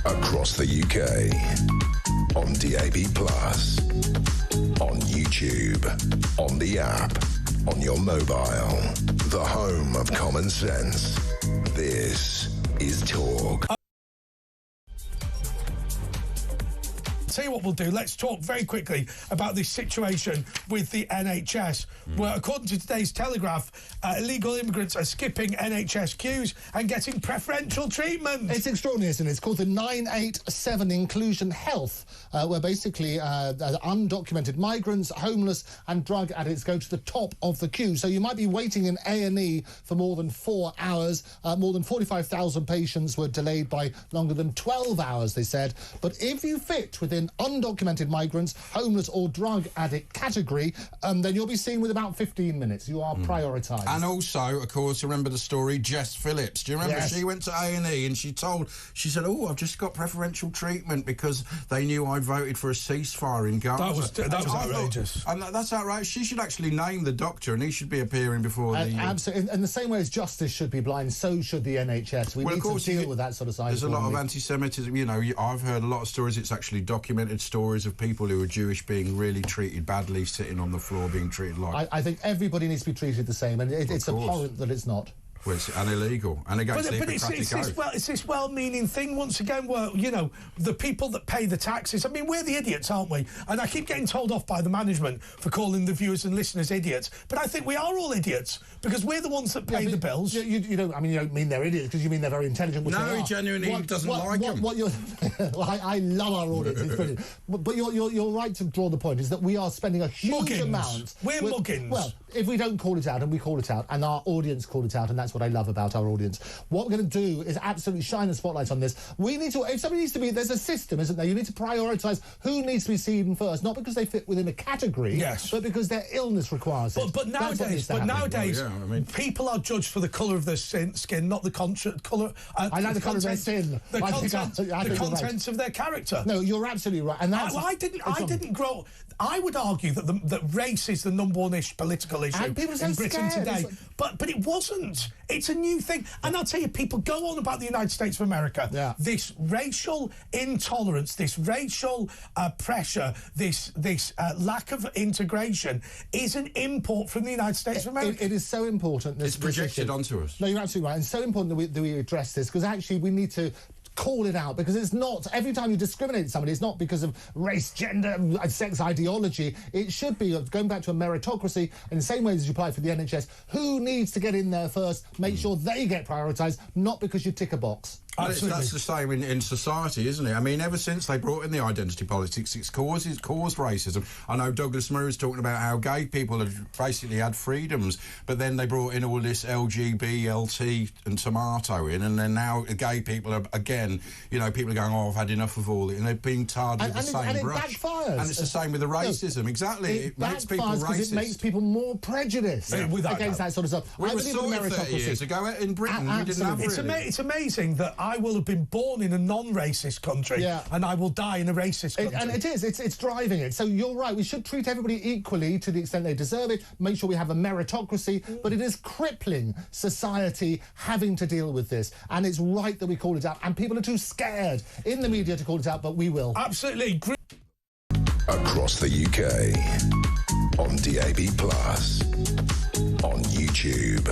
Across the UK, on DAB+, on YouTube, on the app, on your mobile, the home of common sense. This is Talk. Tell you what we'll do, let's talk very quickly about this situation with the NHS, where, according to today's Telegraph, illegal immigrants are skipping NHS queues and getting preferential treatment. It's extraordinary, isn't it? It's called the 987 Inclusion Health, where basically undocumented migrants, homeless and drug addicts go to the top of the queue. So you might be waiting in A&E for more than 4 hours. More than 45,000 patients were delayed by longer than 12 hours, they said. But if you fit within undocumented migrants, homeless or drug addict category, then you'll be seen with about 15 minutes. You are prioritised. And also, of course, remember the story, Jess Phillips. Do you remember? Yes. She went to A&E and she said, oh, I've just got preferential treatment because they knew I voted for a ceasefire in Gaza. That was outrageous. And that's outrageous. She should actually name the doctor and he should be appearing before the... Absolutely. In the same way as justice should be blind, so should the NHS. We need to deal with that sort of side. There's a lot of anti-Semitism. You know, I've heard a lot of stories. It's actually documented stories of people who are Jewish being really treated badly, sitting on the floor, being treated like... I think everybody needs to be treated the same, and it's abhorrent that it's not. Well, and illegal, and against the Hippocratic Oath. It's this well-meaning thing, once again, where, you know, the people that pay the taxes, I mean, we're the idiots, aren't we? And I keep getting told off by the management for calling the viewers and listeners idiots, but I think we are all idiots, because we're the ones that pay the bills. You don't mean they're idiots, because you mean they're very intelligent. No, he genuinely doesn't like them. I love our audience, it's brilliant. But you're right to draw the point, is that we are spending a huge amount... We're muggins. Well, if we don't call it out, and we call it out, and our audience call it out, and that's what I love about our audience, what we're going to do is absolutely shine a spotlight on this. We need to, if somebody needs to be, there's a system, isn't there? You need to prioritise who needs to be seen first, not because they fit within a category, but because their illness requires it. But nowadays, people are judged for the colour of their skin, not the colour... I like the colour of their sin. The contents of their character. No, you're absolutely right. And that's... I didn't grow... I would argue that race is the number one-ish political issue in Britain today. But it wasn't. It's a new thing. And I'll tell you, people go on about the United States of America. Yeah. This racial intolerance, this racial pressure, this lack of integration is an import from the United States of America. It is so important. It's projected onto us. No, you're absolutely right. It's so important that we address this, because actually we need to call it out, because it's not, every time you discriminate somebody, it's not because of race, gender, sex, ideology. It should be going back to a meritocracy in the same way as you apply for the NHS. Who needs to get in there first? Make sure they get prioritised, not because you tick a box. That's the same in society, isn't it? I mean, ever since they brought in the identity politics, it's caused racism. I know Douglas Murray was talking about how gay people have basically had freedoms, but then they brought in all this LGB, LT and tomato in, and then now gay people are, again, you know, people are going, oh, I've had enough of all it, and they're being tarred with the same brush. It backfires. And it's the same with the racism, exactly. It makes people racist. It makes people more prejudiced against that sort of stuff. We were sorted 30 years ago in Britain. We didn't have it's amazing that I will have been born in a non-racist country and I will die in a racist country. And it is. It's driving it. So you're right. We should treat everybody equally to the extent they deserve it. Make sure we have a meritocracy. But it is crippling society having to deal with this. And it's right that we call it out. And people are too scared in the media to call it out, but we will. Absolutely. Across the UK, on DAB+, on YouTube.